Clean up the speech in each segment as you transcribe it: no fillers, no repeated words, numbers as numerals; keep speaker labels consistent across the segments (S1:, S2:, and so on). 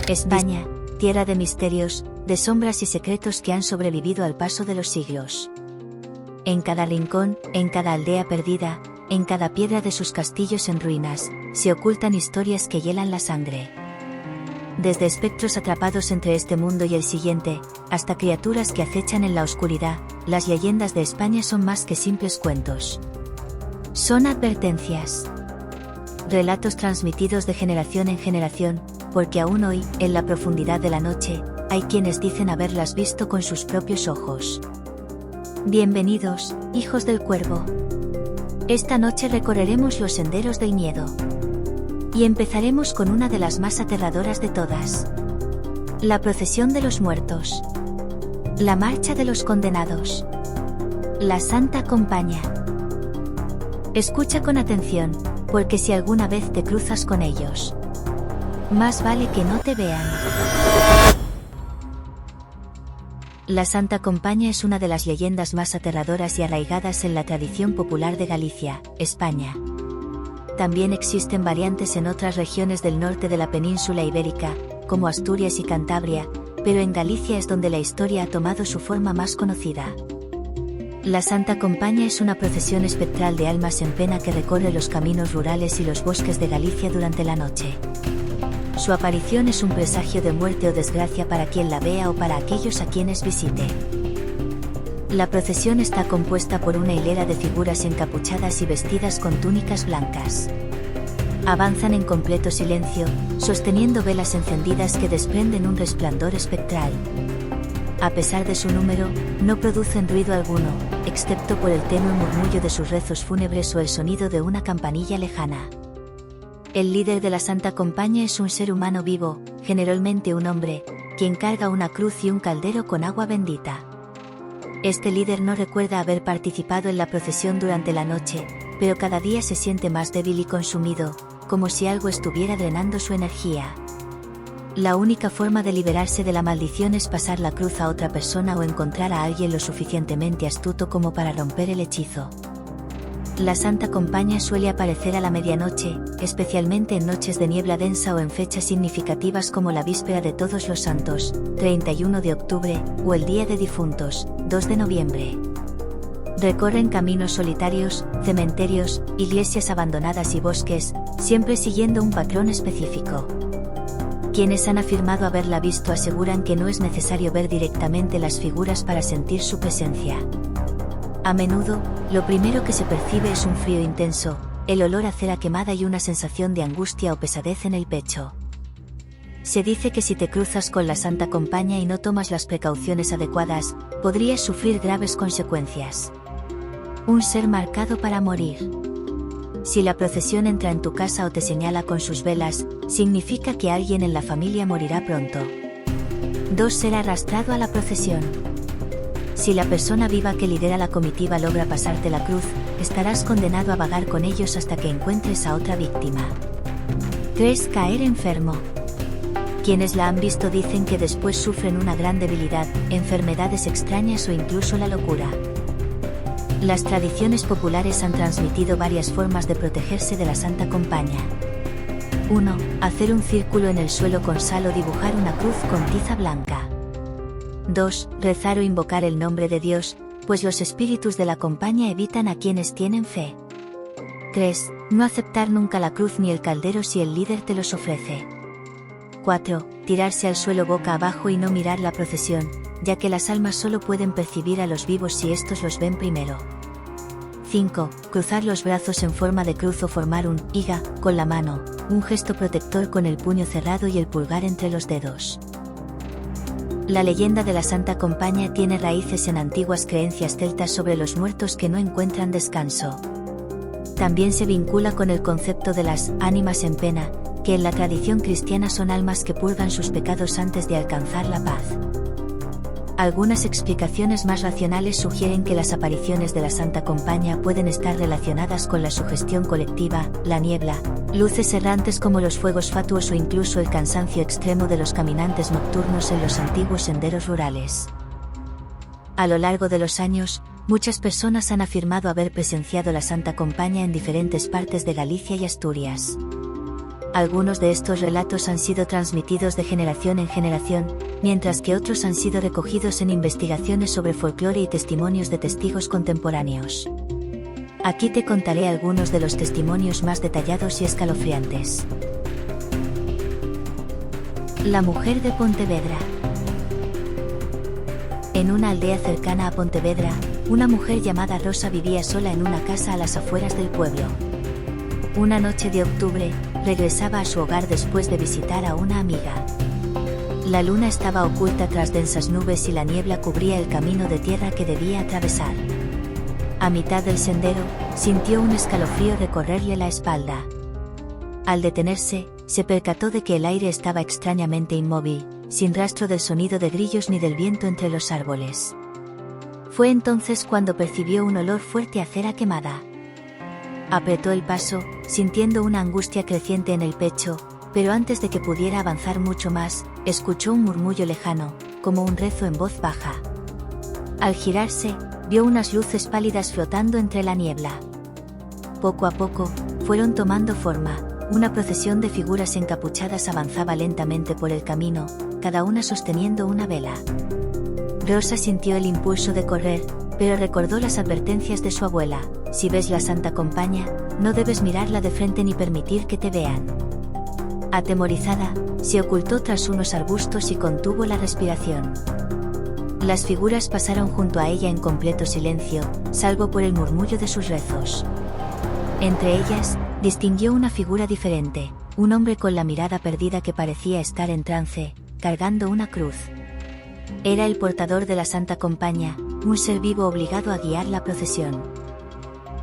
S1: España, tierra de misterios, de sombras y secretos que han sobrevivido al paso de los siglos. En cada rincón, en cada aldea perdida, en cada piedra de sus castillos en ruinas, se ocultan historias que hielan la sangre. Desde espectros atrapados entre este mundo y el siguiente, hasta criaturas que acechan en la oscuridad, las leyendas de España son más que simples cuentos. Son advertencias. Relatos transmitidos de generación en generación, porque aún hoy, en la profundidad de la noche, hay quienes dicen haberlas visto con sus propios ojos. Bienvenidos, hijos del cuervo. Esta noche recorreremos los senderos del miedo. Y empezaremos con una de las más aterradoras de todas. La procesión de los muertos. La marcha de los condenados. La Santa Compaña. Escucha con atención, porque si alguna vez te cruzas con ellos, más vale que no te vean. La Santa Compaña es una de las leyendas más aterradoras y arraigadas en la tradición popular de Galicia, España. También existen variantes en otras regiones del norte de la península ibérica, como Asturias y Cantabria, pero en Galicia es donde la historia ha tomado su forma más conocida. La Santa Compaña es una procesión espectral de almas en pena que recorre los caminos rurales y los bosques de Galicia durante la noche. Su aparición es un presagio de muerte o desgracia para quien la vea o para aquellos a quienes visite. La procesión está compuesta por una hilera de figuras encapuchadas y vestidas con túnicas blancas. Avanzan en completo silencio, sosteniendo velas encendidas que desprenden un resplandor espectral. A pesar de su número, no producen ruido alguno, excepto por el tenue murmullo de sus rezos fúnebres o el sonido de una campanilla lejana. El líder de la Santa Compaña es un ser humano vivo, generalmente un hombre, quien carga una cruz y un caldero con agua bendita. Este líder no recuerda haber participado en la procesión durante la noche, pero cada día se siente más débil y consumido, como si algo estuviera drenando su energía. La única forma de liberarse de la maldición es pasar la cruz a otra persona o encontrar a alguien lo suficientemente astuto como para romper el hechizo. La Santa Compaña suele aparecer a la medianoche, especialmente en noches de niebla densa o en fechas significativas como la víspera de Todos los Santos, 31 de octubre, o el Día de Difuntos, 2 de noviembre. Recorren caminos solitarios, cementerios, iglesias abandonadas y bosques, siempre siguiendo un patrón específico. Quienes han afirmado haberla visto aseguran que no es necesario ver directamente las figuras para sentir su presencia. A menudo, lo primero que se percibe es un frío intenso, el olor a cera quemada y una sensación de angustia o pesadez en el pecho. Se dice que si te cruzas con la Santa Compaña y no tomas las precauciones adecuadas, podrías sufrir graves consecuencias. Un ser marcado para morir. Si la procesión entra en tu casa o te señala con sus velas, significa que alguien en la familia morirá pronto. 2. Ser arrastrado a la procesión. Si la persona viva que lidera la comitiva logra pasarte la cruz, estarás condenado a vagar con ellos hasta que encuentres a otra víctima. 3. Caer enfermo. Quienes la han visto dicen que después sufren una gran debilidad, enfermedades extrañas o incluso la locura. Las tradiciones populares han transmitido varias formas de protegerse de la Santa Compaña. 1. Hacer un círculo en el suelo con sal o dibujar una cruz con tiza blanca. 2. Rezar o invocar el nombre de Dios, pues los espíritus de la compañía evitan a quienes tienen fe. 3. No aceptar nunca la cruz ni el caldero si el líder te los ofrece. 4. Tirarse al suelo boca abajo y no mirar la procesión, ya que las almas solo pueden percibir a los vivos si estos los ven primero. 5. Cruzar los brazos en forma de cruz o formar un higa con la mano, un gesto protector con el puño cerrado y el pulgar entre los dedos. La leyenda de la Santa Compaña tiene raíces en antiguas creencias celtas sobre los muertos que no encuentran descanso. También se vincula con el concepto de las ánimas en pena, que en la tradición cristiana son almas que purgan sus pecados antes de alcanzar la paz. Algunas explicaciones más racionales sugieren que las apariciones de la Santa Compaña pueden estar relacionadas con la sugestión colectiva, la niebla, luces errantes como los fuegos fatuos o incluso el cansancio extremo de los caminantes nocturnos en los antiguos senderos rurales. A lo largo de los años, muchas personas han afirmado haber presenciado la Santa Compaña en diferentes partes de Galicia y Asturias. Algunos de estos relatos han sido transmitidos de generación en generación, mientras que otros han sido recogidos en investigaciones sobre folclore y testimonios de testigos contemporáneos. Aquí te contaré algunos de los testimonios más detallados y escalofriantes. La mujer de Pontevedra. En una aldea cercana a Pontevedra, una mujer llamada Rosa vivía sola en una casa a las afueras del pueblo. Una noche de octubre, regresaba a su hogar después de visitar a una amiga. La luna estaba oculta tras densas nubes y la niebla cubría el camino de tierra que debía atravesar. A mitad del sendero, sintió un escalofrío recorrerle la espalda. Al detenerse, se percató de que el aire estaba extrañamente inmóvil, sin rastro del sonido de grillos ni del viento entre los árboles. Fue entonces cuando percibió un olor fuerte a cera quemada. Apretó el paso, sintiendo una angustia creciente en el pecho, pero antes de que pudiera avanzar mucho más, escuchó un murmullo lejano, como un rezo en voz baja. Al girarse, vio unas luces pálidas flotando entre la niebla. Poco a poco, fueron tomando forma. Una procesión de figuras encapuchadas avanzaba lentamente por el camino, cada una sosteniendo una vela. Rosa sintió el impulso de correr, pero recordó las advertencias de su abuela: si ves la Santa Compaña, no debes mirarla de frente ni permitir que te vean. Atemorizada, se ocultó tras unos arbustos y contuvo la respiración. Las figuras pasaron junto a ella en completo silencio, salvo por el murmullo de sus rezos. Entre ellas, distinguió una figura diferente, un hombre con la mirada perdida que parecía estar en trance, cargando una cruz. Era el portador de la Santa Compaña, un ser vivo obligado a guiar la procesión.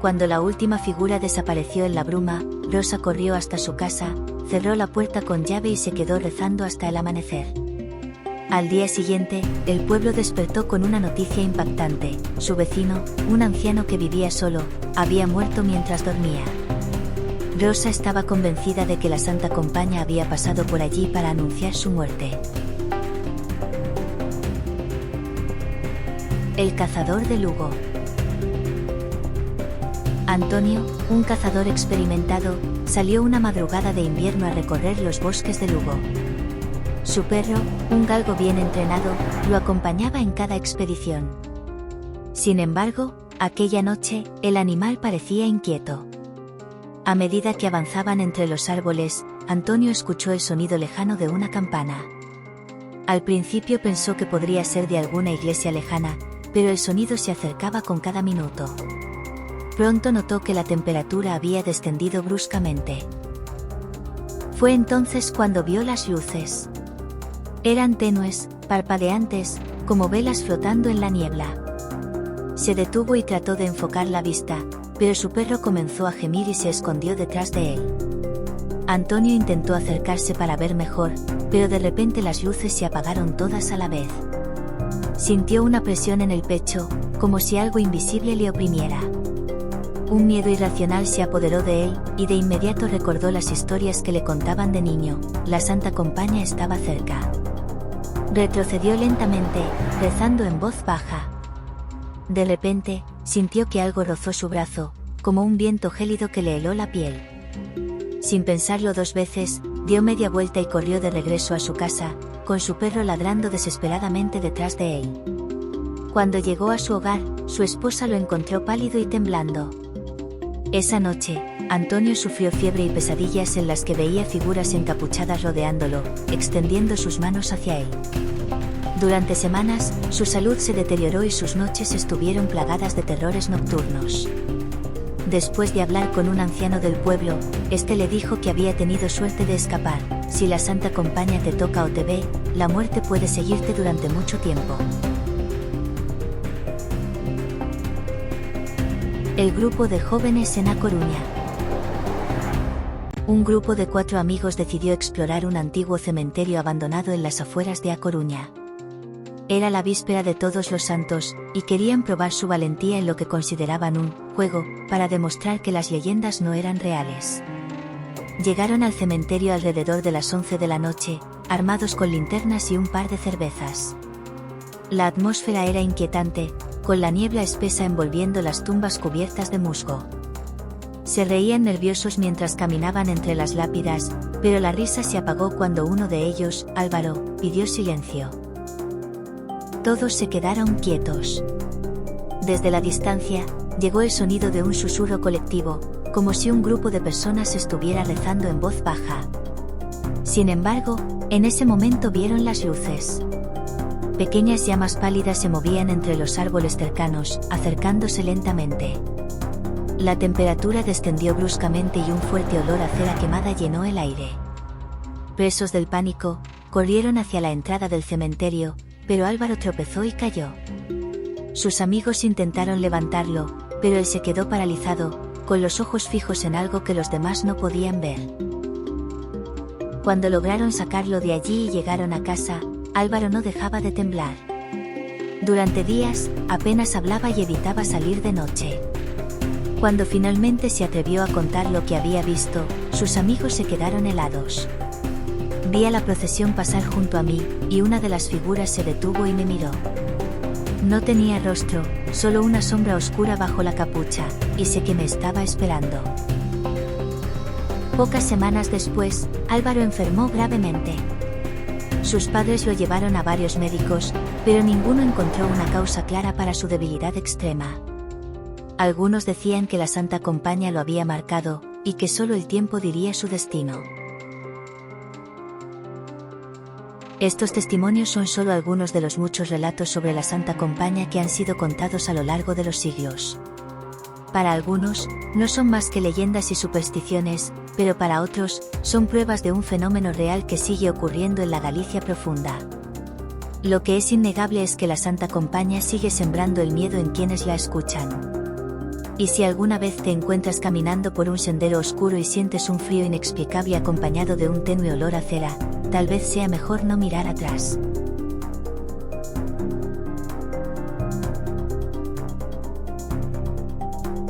S1: Cuando la última figura desapareció en la bruma, Rosa corrió hasta su casa, cerró la puerta con llave y se quedó rezando hasta el amanecer. Al día siguiente, el pueblo despertó con una noticia impactante: su vecino, un anciano que vivía solo, había muerto mientras dormía. Rosa estaba convencida de que la Santa Compaña había pasado por allí para anunciar su muerte. El cazador de Lugo. Antonio, un cazador experimentado, salió una madrugada de invierno a recorrer los bosques de Lugo. Su perro, un galgo bien entrenado, lo acompañaba en cada expedición. Sin embargo, aquella noche, el animal parecía inquieto. A medida que avanzaban entre los árboles, Antonio escuchó el sonido lejano de una campana. Al principio pensó que podría ser de alguna iglesia lejana, pero el sonido se acercaba con cada minuto. Pronto notó que la temperatura había descendido bruscamente. Fue entonces cuando vio las luces. Eran tenues, parpadeantes, como velas flotando en la niebla. Se detuvo y trató de enfocar la vista, pero su perro comenzó a gemir y se escondió detrás de él. Antonio intentó acercarse para ver mejor, pero de repente las luces se apagaron todas a la vez. Sintió una presión en el pecho, como si algo invisible le oprimiera. Un miedo irracional se apoderó de él, y de inmediato recordó las historias que le contaban de niño: la Santa Compaña estaba cerca. Retrocedió lentamente, rezando en voz baja. De repente, sintió que algo rozó su brazo, como un viento gélido que le heló la piel. Sin pensarlo dos veces, dio media vuelta y corrió de regreso a su casa, con su perro ladrando desesperadamente detrás de él. Cuando llegó a su hogar, su esposa lo encontró pálido y temblando. Esa noche, Antonio sufrió fiebre y pesadillas en las que veía figuras encapuchadas rodeándolo, extendiendo sus manos hacia él. Durante semanas, su salud se deterioró y sus noches estuvieron plagadas de terrores nocturnos. Después de hablar con un anciano del pueblo, este le dijo que había tenido suerte de escapar: si la Santa Compaña te toca o te ve, la muerte puede seguirte durante mucho tiempo. El grupo de jóvenes en A Coruña. Un grupo de 4 amigos decidió explorar un antiguo cementerio abandonado en las afueras de A Coruña. Era la víspera de Todos los Santos, y querían probar su valentía en lo que consideraban un juego, para demostrar que las leyendas no eran reales. Llegaron al cementerio alrededor de las 11 de la noche, armados con linternas y un par de cervezas. La atmósfera era inquietante, con la niebla espesa envolviendo las tumbas cubiertas de musgo. Se reían nerviosos mientras caminaban entre las lápidas, pero la risa se apagó cuando uno de ellos, Álvaro, pidió silencio. Todos se quedaron quietos. Desde la distancia, llegó el sonido de un susurro colectivo, como si un grupo de personas estuviera rezando en voz baja. Sin embargo, en ese momento vieron las luces. Pequeñas llamas pálidas se movían entre los árboles cercanos, acercándose lentamente. La temperatura descendió bruscamente y un fuerte olor a cera quemada llenó el aire. Presos del pánico, corrieron hacia la entrada del cementerio, pero Álvaro tropezó y cayó. Sus amigos intentaron levantarlo, pero él se quedó paralizado, con los ojos fijos en algo que los demás no podían ver. Cuando lograron sacarlo de allí y llegaron a casa, Álvaro no dejaba de temblar. Durante días, apenas hablaba y evitaba salir de noche. Cuando finalmente se atrevió a contar lo que había visto, sus amigos se quedaron helados. Vi a la procesión pasar junto a mí, y una de las figuras se detuvo y me miró. No tenía rostro, solo una sombra oscura bajo la capucha, y sé que me estaba esperando. Pocas semanas después, Álvaro enfermó gravemente. Sus padres lo llevaron a varios médicos, pero ninguno encontró una causa clara para su debilidad extrema. Algunos decían que la Santa Compaña lo había marcado, y que solo el tiempo diría su destino. Estos testimonios son solo algunos de los muchos relatos sobre la Santa Compaña que han sido contados a lo largo de los siglos. Para algunos, no son más que leyendas y supersticiones, pero para otros, son pruebas de un fenómeno real que sigue ocurriendo en la Galicia profunda. Lo que es innegable es que la Santa Compaña sigue sembrando el miedo en quienes la escuchan. Y si alguna vez te encuentras caminando por un sendero oscuro y sientes un frío inexplicable acompañado de un tenue olor a cera, tal vez sea mejor no mirar atrás.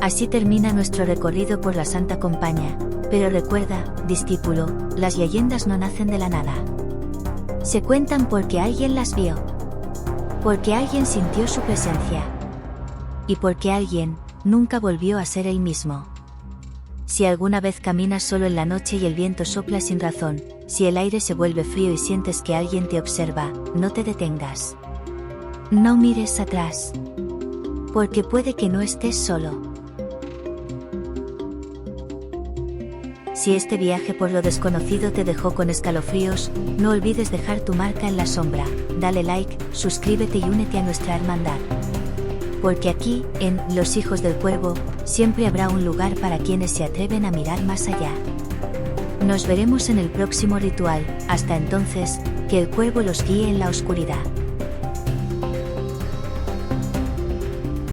S1: Así termina nuestro recorrido por la Santa Compaña, pero recuerda, discípulo, las leyendas no nacen de la nada. Se cuentan porque alguien las vio, porque alguien sintió su presencia, y porque alguien nunca volvió a ser el mismo. Si alguna vez caminas solo en la noche y el viento sopla sin razón, si el aire se vuelve frío y sientes que alguien te observa, no te detengas. No mires atrás, porque puede que no estés solo. Si este viaje por lo desconocido te dejó con escalofríos, no olvides dejar tu marca en la sombra, dale like, suscríbete y únete a nuestra hermandad. Porque aquí, en Los Hijos del Cuervo, siempre habrá un lugar para quienes se atreven a mirar más allá. Nos veremos en el próximo ritual, hasta entonces, que el cuervo los guíe en la oscuridad.